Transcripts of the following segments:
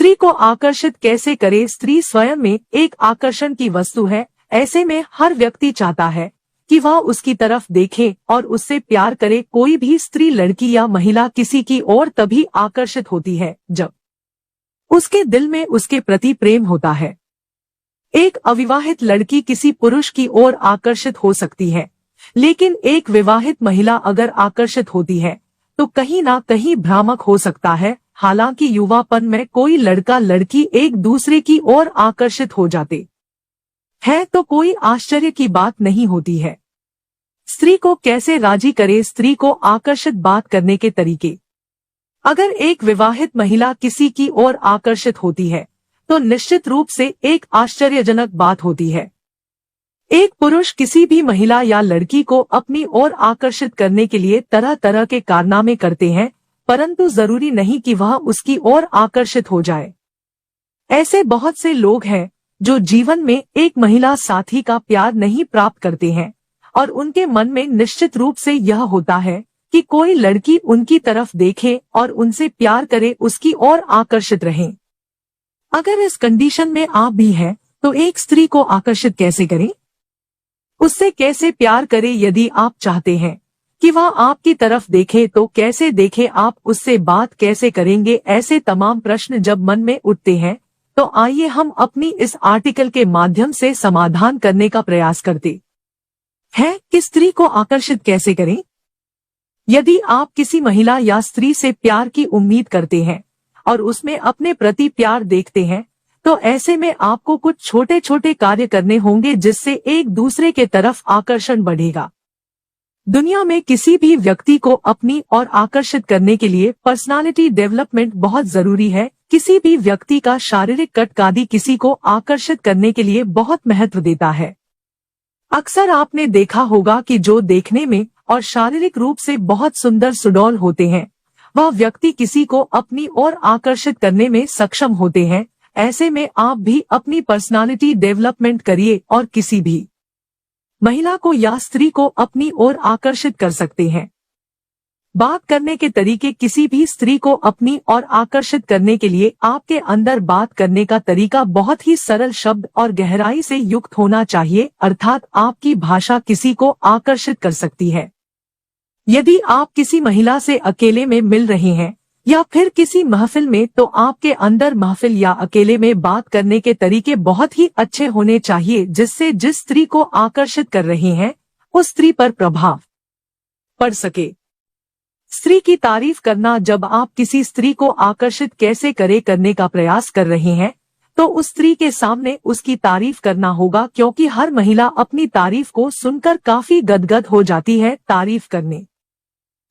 स्त्री को आकर्षित कैसे करे? स्त्री स्वयं में एक आकर्षण की वस्तु है। ऐसे में हर व्यक्ति चाहता है कि वह उसकी तरफ देखे और उससे प्यार करे। कोई भी स्त्री, लड़की या महिला किसी की ओर तभी आकर्षित होती है जब उसके दिल में उसके प्रति प्रेम होता है। एक अविवाहित लड़की किसी पुरुष की ओर आकर्षित हो सकती है, लेकिन एक विवाहित महिला अगर आकर्षित होती है तो कहीं ना कहीं भ्रामक हो सकता है। हालांकि युवापन में कोई लड़का लड़की एक दूसरे की ओर आकर्षित हो जाते हैं तो कोई आश्चर्य की बात नहीं होती है। स्त्री को कैसे राजी करे? स्त्री को आकर्षित बात करने के तरीके। अगर एक विवाहित महिला किसी की ओर आकर्षित होती है तो निश्चित रूप से एक आश्चर्यजनक बात होती है। एक पुरुष किसी भी महिला या लड़की को अपनी ओर आकर्षित करने के लिए तरह तरह के कारनामे करते हैं, परंतु जरूरी नहीं कि वह उसकी ओर आकर्षित हो जाए। ऐसे बहुत से लोग हैं जो जीवन में एक महिला साथी का प्यार नहीं प्राप्त करते हैं और उनके मन में निश्चित रूप से यह होता है कि कोई लड़की उनकी तरफ देखे और उनसे प्यार करे, उसकी ओर आकर्षित रहें। अगर इस कंडीशन में आप भी हैं तो एक स्त्री को आकर्षित कैसे करें? उससे कैसे प्यार करें? यदि आप चाहते हैं कि वह आपकी तरफ देखे तो कैसे देखे? आप उससे बात कैसे करेंगे? ऐसे तमाम प्रश्न जब मन में उठते हैं तो आइए हम अपनी इस आर्टिकल के माध्यम से समाधान करने का प्रयास करते हैं कि स्त्री को आकर्षित कैसे करें। यदि आप किसी महिला या स्त्री से प्यार की उम्मीद करते हैं और उसमें अपने प्रति प्यार देखते हैं तो ऐसे में आपको कुछ छोटे छोटे कार्य करने होंगे जिससे एक दूसरे के तरफ आकर्षण बढ़ेगा। दुनिया में किसी भी व्यक्ति को अपनी ओर आकर्षित करने के लिए पर्सनालिटी डेवलपमेंट बहुत जरूरी है। किसी भी व्यक्ति का शारीरिक कटकादी किसी को आकर्षित करने के लिए बहुत महत्व देता है। अक्सर आपने देखा होगा कि जो देखने में और शारीरिक रूप से बहुत सुंदर सुडौल होते हैं वह व्यक्ति किसी को अपनी ओर आकर्षित करने में सक्षम होते हैं। ऐसे में आप भी अपनी पर्सनालिटी डेवलपमेंट करिए और किसी भी महिला को या स्त्री को अपनी ओर आकर्षित कर सकते हैं। बात करने के तरीके। किसी भी स्त्री को अपनी ओर आकर्षित करने के लिए आपके अंदर बात करने का तरीका बहुत ही सरल शब्द और गहराई से युक्त होना चाहिए, अर्थात आपकी भाषा किसी को आकर्षित कर सकती है। यदि आप किसी महिला से अकेले में मिल रहे हैं या फिर किसी महफिल में तो आपके अंदर महफिल या अकेले में बात करने के तरीके बहुत ही अच्छे होने चाहिए जिससे जिस स्त्री को आकर्षित कर रहे हैं उस स्त्री पर प्रभाव पड़ सके। स्त्री की तारीफ करना। जब आप किसी स्त्री को आकर्षित कैसे करने का प्रयास कर रहे हैं तो उस स्त्री के सामने उसकी तारीफ करना होगा, क्योंकि हर महिला अपनी तारीफ को सुनकर काफी गदगद हो जाती है। तारीफ करने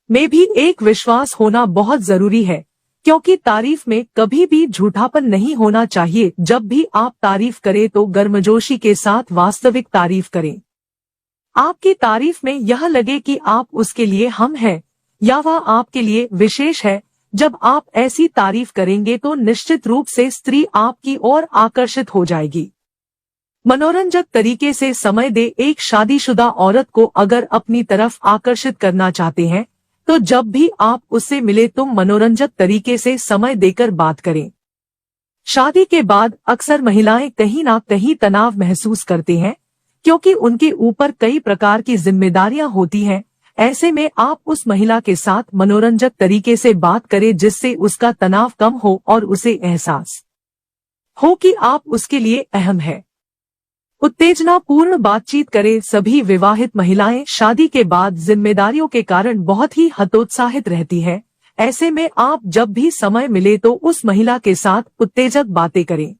में भी एक विश्वास होना बहुत जरूरी है, क्योंकि तारीफ में कभी भी झूठापन नहीं होना चाहिए। जब भी आप तारीफ करें तो गर्मजोशी के साथ वास्तविक तारीफ करें। आपकी तारीफ में यह लगे कि आप उसके लिए हम हैं या वह आपके लिए विशेष है। जब आप ऐसी तारीफ करेंगे तो निश्चित रूप से स्त्री आपकी ओर आकर्षित हो जाएगी। मनोरंजक तरीके से समय दे। एक शादीशुदा औरत को अगर अपनी तरफ आकर्षित करना चाहते हैं तो जब भी आप उससे मिले तुम मनोरंजक तरीके से समय देकर बात करें। शादी के बाद अक्सर महिलाएं कहीं ना कहीं तनाव महसूस करते हैं, क्योंकि उनके ऊपर कई प्रकार की जिम्मेदारियां होती हैं। ऐसे में आप उस महिला के साथ मनोरंजक तरीके से बात करें जिससे उसका तनाव कम हो और उसे एहसास हो कि आप उसके लिए अहम है। उत्तेजनापूर्ण बातचीत करें। सभी विवाहित महिलाएं शादी के बाद जिम्मेदारियों के कारण बहुत ही हतोत्साहित रहती है। ऐसे में आप जब भी समय मिले तो उस महिला के साथ उत्तेजक बातें करें।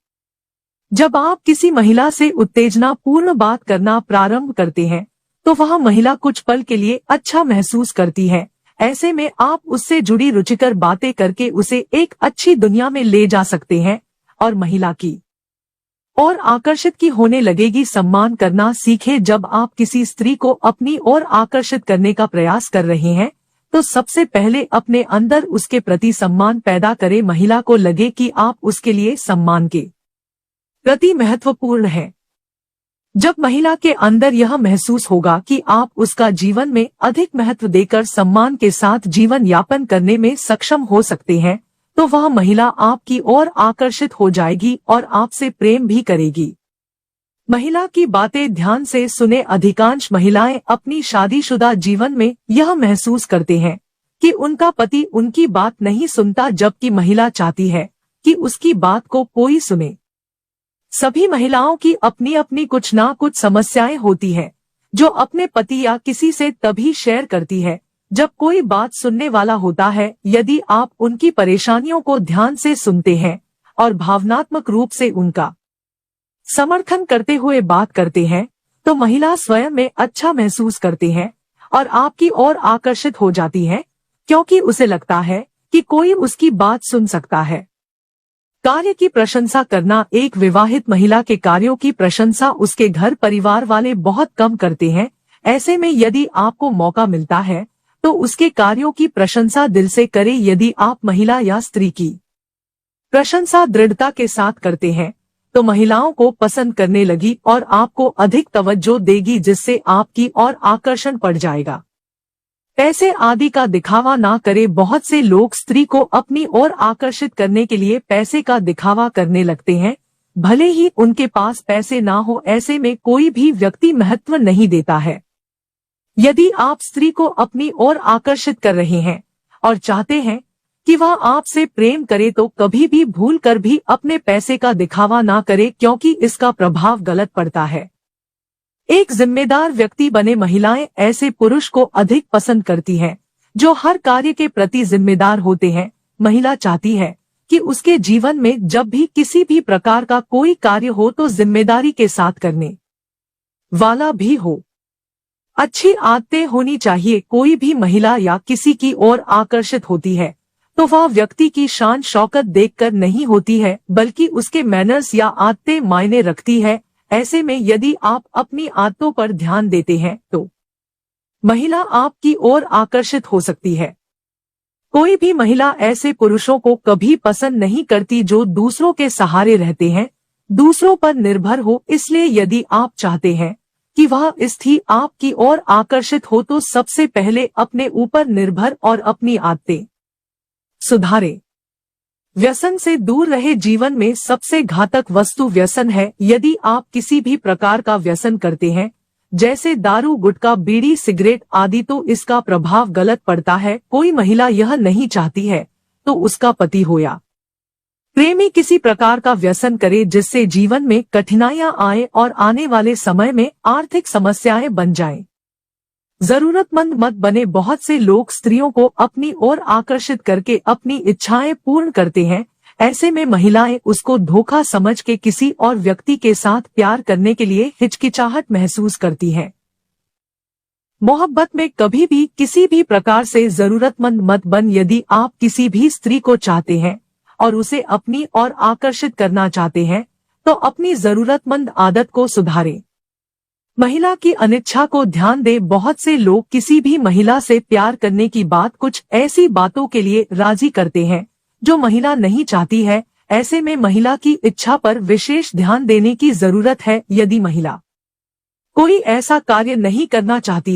जब आप किसी महिला से उत्तेजनापूर्ण बात करना प्रारंभ करते हैं तो वह महिला कुछ पल के लिए अच्छा महसूस करती है। ऐसे में आप उससे जुड़ी रुचिकर बातें करके उसे एक अच्छी दुनिया में ले जा सकते हैं और महिला की और आकर्षित की होने लगेगी। सम्मान करना सीखें। जब आप किसी स्त्री को अपनी ओर आकर्षित करने का प्रयास कर रहे हैं तो सबसे पहले अपने अंदर उसके प्रति सम्मान पैदा करें। महिला को लगे कि आप उसके लिए सम्मान के प्रति महत्वपूर्ण है। जब महिला के अंदर यह महसूस होगा कि आप उसका जीवन में अधिक महत्व देकर सम्मान के साथ जीवन यापन करने में सक्षम हो सकते हैं तो वह महिला आपकी ओर आकर्षित हो जाएगी और आपसे प्रेम भी करेगी। महिला की बातें ध्यान से सुने। अधिकांश महिलाएं अपनी शादीशुदा जीवन में यह महसूस करते हैं कि उनका पति उनकी बात नहीं सुनता, जबकि महिला चाहती है कि उसकी बात को कोई सुने। सभी महिलाओं की अपनी अपनी कुछ ना कुछ समस्याएं होती हैं, जो अपने पति या किसी से तभी शेयर करती है जब कोई बात सुनने वाला होता है। यदि आप उनकी परेशानियों को ध्यान से सुनते हैं और भावनात्मक रूप से उनका समर्थन करते हुए बात करते हैं, तो महिला स्वयं में अच्छा महसूस करते हैं और आपकी ओर आकर्षित हो जाती है, क्योंकि उसे लगता है कि कोई उसकी बात सुन सकता है। कार्य की प्रशंसा करना। एक विवाहित महिला के कार्यों की प्रशंसा उसके घर परिवार वाले बहुत कम करते हैं। ऐसे में यदि आपको मौका मिलता है तो उसके कार्यों की प्रशंसा दिल से करें। यदि आप महिला या स्त्री की प्रशंसा दृढ़ता के साथ करते हैं तो महिलाओं को पसंद करने लगी और आपको अधिक तवज्जो देगी, जिससे आपकी और आकर्षण बढ़ जाएगा। पैसे आदि का दिखावा ना करें। बहुत से लोग स्त्री को अपनी ओर आकर्षित करने के लिए पैसे का दिखावा करने लगते हैं, भले ही उनके पास पैसे ना हो। ऐसे में कोई भी व्यक्ति महत्व नहीं देता है। यदि आप स्त्री को अपनी ओर आकर्षित कर रहे हैं और चाहते हैं कि वह आपसे प्रेम करे, तो कभी भी भूल कर भी अपने पैसे का दिखावा ना करे, क्योंकि इसका प्रभाव गलत पड़ता है। एक जिम्मेदार व्यक्ति बने। महिलाएं ऐसे पुरुष को अधिक पसंद करती हैं जो हर कार्य के प्रति जिम्मेदार होते हैं। महिला चाहती है कि उसके जीवन में जब भी किसी भी प्रकार का कोई कार्य हो तो जिम्मेदारी के साथ करने वाला भी हो। अच्छी आदतें होनी चाहिए। कोई भी महिला या किसी की ओर आकर्षित होती है तो वह व्यक्ति की शान शौकत देखकर नहीं होती है, बल्कि उसके मैनर्स या आदतें मायने रखती है। ऐसे में यदि आप अपनी आदतों पर ध्यान देते हैं तो महिला आपकी ओर आकर्षित हो सकती है। कोई भी महिला ऐसे पुरुषों को कभी पसंद नहीं करती जो दूसरों के सहारे रहते हैं, दूसरों पर निर्भर हो। इसलिए यदि आप चाहते हैं कि वह स्त्री आपकी ओर आकर्षित हो तो सबसे पहले अपने ऊपर निर्भर और अपनी आदतें सुधारें। व्यसन से दूर रहे। जीवन में सबसे घातक वस्तु व्यसन है। यदि आप किसी भी प्रकार का व्यसन करते हैं, जैसे दारू, गुटखा, बीड़ी, सिगरेट आदि, तो इसका प्रभाव गलत पड़ता है। कोई महिला यह नहीं चाहती है तो उसका पति हो या प्रेमी किसी प्रकार का व्यसन करे जिससे जीवन में कठिनाइयां आए और आने वाले समय में आर्थिक समस्याएं बन जाएं। जरूरतमंद मत बने। बहुत से लोग स्त्रियों को अपनी ओर आकर्षित करके अपनी इच्छाएं पूर्ण करते हैं। ऐसे में महिलाएं उसको धोखा समझ के किसी और व्यक्ति के साथ प्यार करने के लिए हिचकिचाहट महसूस करती हैं। मोहब्बत में कभी भी किसी भी प्रकार से जरूरतमंद मत बन। यदि आप किसी भी स्त्री को चाहते हैं और उसे अपनी ओर आकर्षित करना चाहते हैं तो अपनी जरूरतमंद आदत को सुधारें। महिला की अनिच्छा को ध्यान दे। बहुत से लोग किसी भी महिला से प्यार करने की बात कुछ ऐसी बातों के लिए राजी करते हैं जो महिला नहीं चाहती है। ऐसे में महिला की इच्छा पर विशेष ध्यान देने की जरूरत है। यदि महिला कोई ऐसा कार्य नहीं करना चाहती